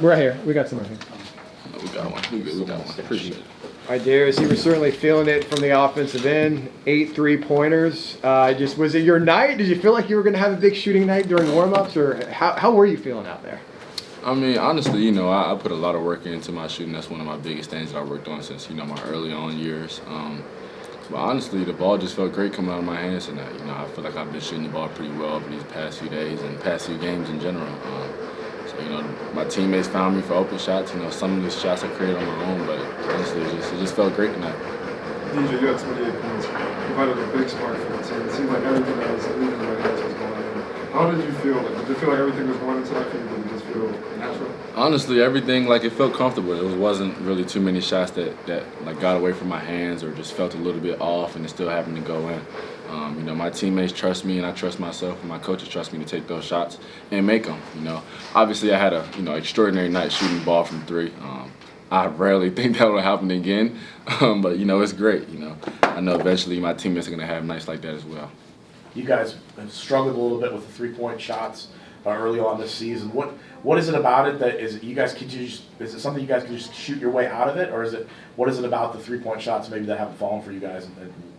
Right here. We got some right here. No, we got one. We got one. Appreciate it. All right, Darius, you were certainly feeling it from the offensive end. 8 3-pointers. Just was it your night? Did you feel like you were going to have a big shooting night during warm-ups, or how were you feeling out there? I mean, honestly, you know, I put a lot of work into my shooting. That's one of my biggest things that I worked on since, you know, my early on years. But honestly, the ball just felt great coming out of my hands tonight. You know, I feel like I've been shooting the ball pretty well over these past few days and past few games in general. So, you know, my teammates found me for open shots. You know, some of these shots I created on my own, but honestly, it just felt great tonight. DJ, you had 28 points. You provided a big spark for the team. It seemed like everything that was leaving the right hands was going in. How did you feel? Did you feel like everything was going into that for you? Did it just feel natural? Honestly, everything, like, it felt comfortable. It wasn't really too many shots that like got away from my hands or just felt a little bit off and it still happened to go in. You know, my teammates trust me and I trust myself, and my coaches trust me to take those shots and make them. You know, obviously I had a extraordinary night shooting the ball from three. I rarely think that will happen again, but you know, it's great. You know, I know eventually my teammates are gonna have nights like that as well. You guys have struggled a little bit with the 3-point shots early on this season. What is it about it that is it something you guys can just shoot your way out of it, or what is it about the 3-point shots maybe that haven't fallen for you guys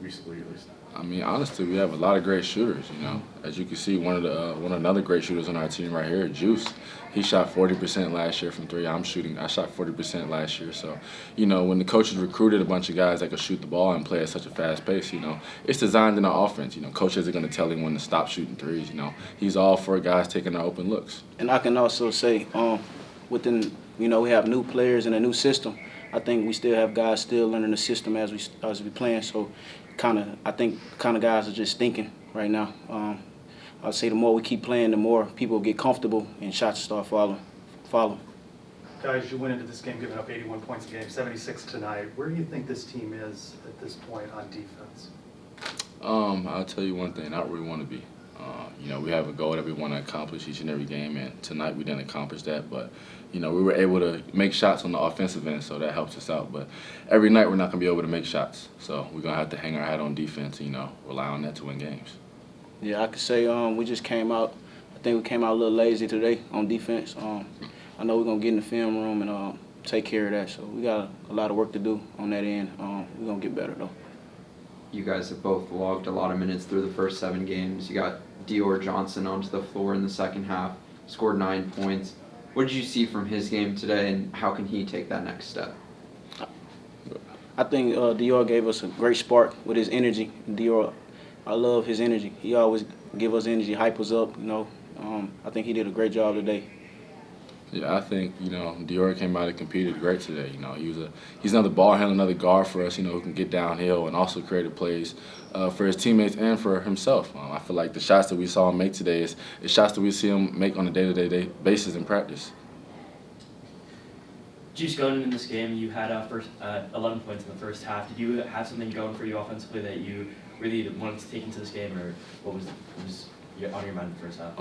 recently at least? I mean, honestly, we have a lot of great shooters. You know, as you can see, one of another great shooters on our team right here, Juice. He shot 40% last year from three. I shot 40% last year. So, you know, when the coaches recruited a bunch of guys that could shoot the ball and play at such a fast pace, you know, it's designed in our offense. You know, coaches are going to tell him when to stop shooting threes. You know, he's all for guys taking our open looks. And I can also say, within, you know, we have new players and a new system. I think we still have guys still learning the system as we playing. So, I think guys are just thinking right now. I'd say the more we keep playing, the more people get comfortable and shots start falling. Guys, you went into this game giving up 81 points a game, 76 tonight. Where do you think this team is at this point on defense? I'll tell you one thing, not where we want to be. You know, we have a goal that we want to accomplish each and every game, and tonight we didn't accomplish that. But, you know, we were able to make shots on the offensive end, so that helps us out. But every night we're not going to be able to make shots, so we're going to have to hang our hat on defense and, you know, rely on that to win games. Yeah, I could say we just came out. I think we came out a little lazy today on defense. I know we're going to get in the film room and take care of that. So we got a lot of work to do on that end. We're going to get better, though. You guys have both logged a lot of minutes through the first 7 games. You got Dior Johnson onto the floor in the second half, scored 9 points. What did you see from his game today, and how can he take that next step? I think Dior gave us a great spark with his energy. Dior, I love his energy. He always give us energy, hype us up. You know, I think he did a great job today. Yeah, I think, you know, Dior came out and competed great today. You know, he's another ball handler, another guard for us, you know, who can get downhill and also create plays for his teammates and for himself. I feel like the shots that we saw him make today is shots that we see him make on a day-to-day basis in practice. Juice, going in this game, you had 11 points in the first half. Did you have something going for you offensively that you really wanted to take into this game, or what was on your mind in the first half?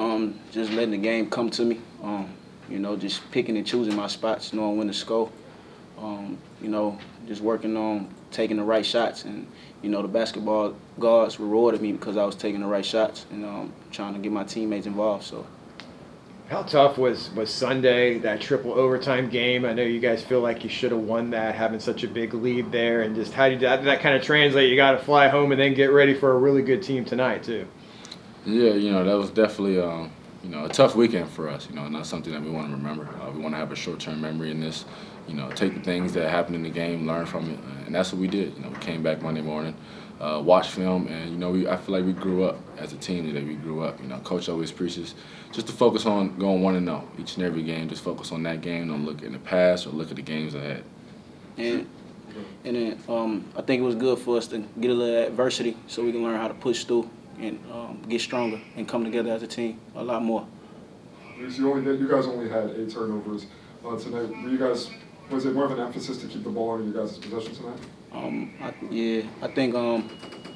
Just letting the game come to me. You know, just picking and choosing my spots, knowing when to score. You know, just working on taking the right shots. And, you know, the basketball guards rewarded me because I was taking the right shots and trying to get my teammates involved. So. How tough was Sunday, that triple overtime game? I know you guys feel like you should have won that, having such a big lead there. And just how did that kind of translate? You got to fly home and then get ready for a really good team tonight, too. Yeah, you know, that was definitely you know, a tough weekend for us. You know, not something that we want to remember. We want to have a short-term memory in this. You know, take the things that happened in the game, learn from it, and that's what we did. You know, we came back Monday morning, watched film, and you know, I feel like we grew up as a team today. We grew up. You know, Coach always preaches just to focus on going 1-0 each and every game. Just focus on that game. Don't look in the past or look at the games ahead. And then I think it was good for us to get a little adversity so we can learn how to push through and get stronger and come together as a team a lot more. You guys only had 8 turnovers tonight. Was it more of an emphasis to keep the ball in your guys' possession tonight? I think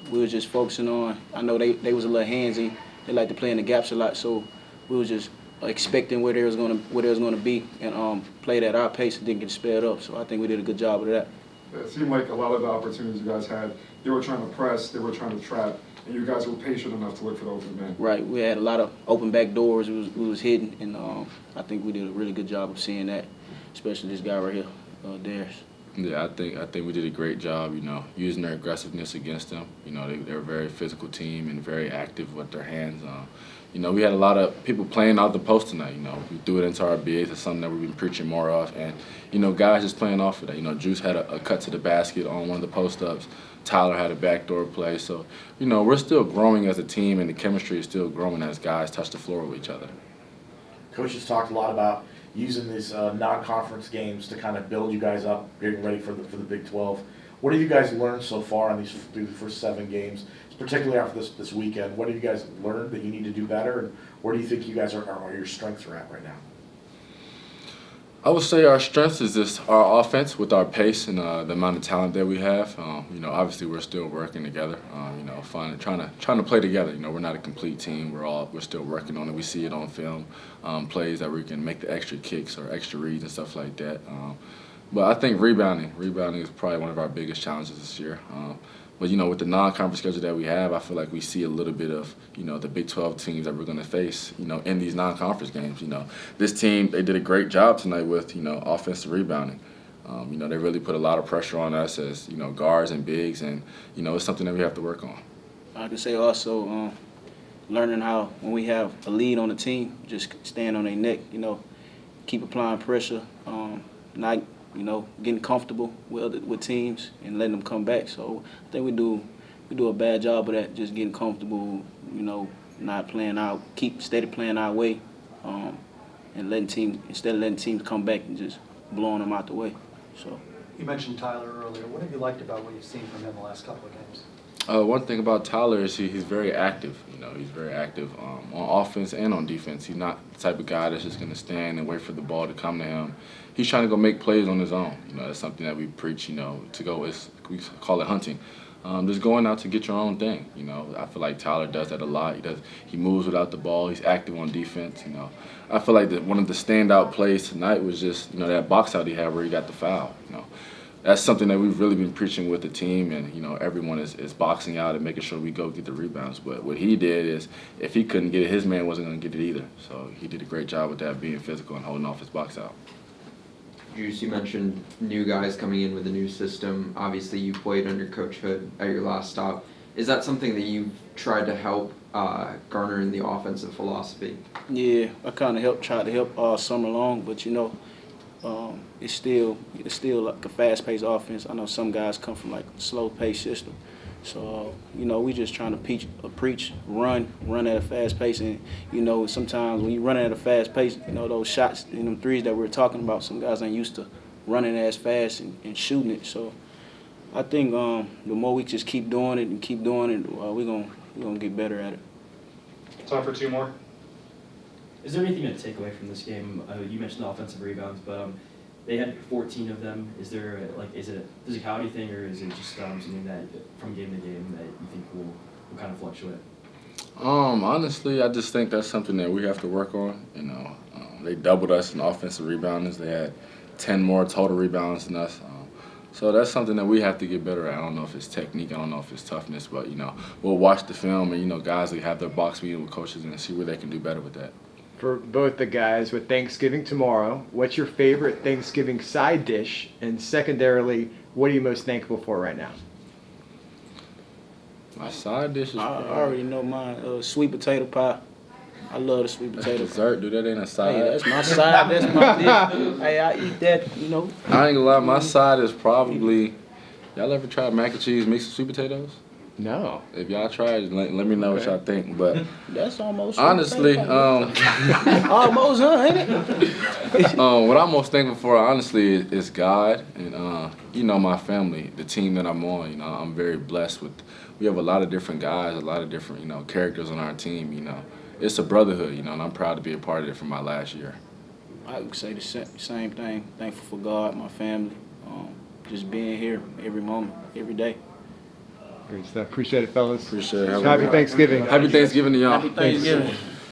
we were just focusing on. I know they was a little handsy. They like to play in the gaps a lot, so we was just expecting where they was gonna be and played at our pace and didn't get sped up. So I think we did a good job of that. It seemed like a lot of the opportunities you guys had, they were trying to press, they were trying to trap, and you guys were patient enough to look for the open man. Right, we had a lot of open back doors we was hitting, and I think we did a really good job of seeing that, especially this guy right here, Darius. Yeah, I think we did a great job, using their aggressiveness against them. They're a very physical team and very active with their hands. We had a lot of people playing out the post tonight. We threw it into our bigs. It's something that we've been preaching more of. And, guys just playing off of that. Juice had a cut to the basket on one of the post-ups. Tyler had a backdoor play. So, we're still growing as a team, and the chemistry is still growing as guys touch the floor with each other. Coach has talked a lot about using these non-conference games to kind of build you guys up, getting ready for the Big 12. What have you guys learned so far through the first 7 games, particularly after this weekend? What have you guys learned that you need to do better, and where do you think you guys are your strengths are at right now? I would say our strength is just our offense with our pace and the amount of talent that we have. Obviously we're still working together. Trying to play together. We're not a complete team. We're still working on it. We see it on film, plays that we can make the extra kicks or extra reads and stuff like that. But I think rebounding is probably one of our biggest challenges this year. But with the non-conference schedule that we have, I feel like we see a little bit of the Big 12 teams that we're going to face in these non-conference games. This team, they did a great job tonight with offensive rebounding. They really put a lot of pressure on us as guards and bigs, and it's something that we have to work on. I can say also learning how when we have a lead on the team, just stand on their neck. Keep applying pressure, not. Getting comfortable with teams and letting them come back. So I think we do a bad job of that, just getting comfortable, not playing out, keep steady playing our way, and instead of letting teams come back and just blowing them out the way. So You mentioned Tyler earlier. What have you liked about what you've seen from him the last couple of games? One thing about Tyler is he's very active. He's very active on offense and on defense. He's not the type of guy that's just going to stand and wait for the ball to come to him. He's trying to go make plays on his own. That's something that we preach. To go, we call it hunting. Just going out to get your own thing. I feel like Tyler does that a lot. He moves without the ball. He's active on defense. I feel like one of the standout plays tonight was just that box out he had where he got the foul. That's something that we've really been preaching with the team, and everyone is boxing out and making sure we go get the rebounds. But what he did is, if he couldn't get it, his man wasn't going to get it either. So he did a great job with that, being physical and holding off his box out. Juice, you mentioned new guys coming in with a new system. Obviously, you played under Coach Hood at your last stop. Is that something that you've tried to help garner in the offensive philosophy? Yeah, I kind of tried to help all summer long, but it's still like a fast-paced offense. I know some guys come from like a slow-paced system, so we just trying to preach, run at a fast pace, and sometimes when you run at a fast pace, those shots and them threes that we were talking about, some guys ain't used to running as fast and shooting it. So I think the more we just keep doing it, we're gonna get better at it. Time for 2 more. Is there anything to take away from this game? You mentioned the offensive rebounds, but they had 14 of them. Is it a physicality thing, or is it just something that from game to game that you think will kind of fluctuate? Honestly, I just think that's something that we have to work on. They doubled us in offensive rebounders. They had 10 more total rebounds than us. So that's something that we have to get better at. I don't know if it's technique, I don't know if it's toughness, but we'll watch the film and guys will have their box meeting with coaches and see where they can do better with that. For both the guys, with Thanksgiving tomorrow, what's your favorite Thanksgiving side dish? And secondarily, what are you most thankful for right now? My side dish is I already know mine. Sweet potato pie. I love the sweet potato pie. dessert, dude. That ain't a side. Hey, that's my side. That's my dish. Hey, I eat that. I ain't gonna lie. My side is probably. Y'all ever tried mac and cheese mixed with sweet potatoes? No. If y'all tried, let me know what y'all think. But that's almost. honestly, almost, huh? Ain't it? what I'm most thankful for, honestly, is God and my family, the team that I'm on. I'm very blessed with. We have a lot of different guys, a lot of different characters on our team. It's a brotherhood, and I'm proud to be a part of it for my last year. I would say the same thing. Thankful for God, my family, just being here every moment, every day. Great stuff. Appreciate it, fellas. Appreciate it. Happy Thanksgiving. Happy Thanksgiving to y'all. Happy Thanksgiving.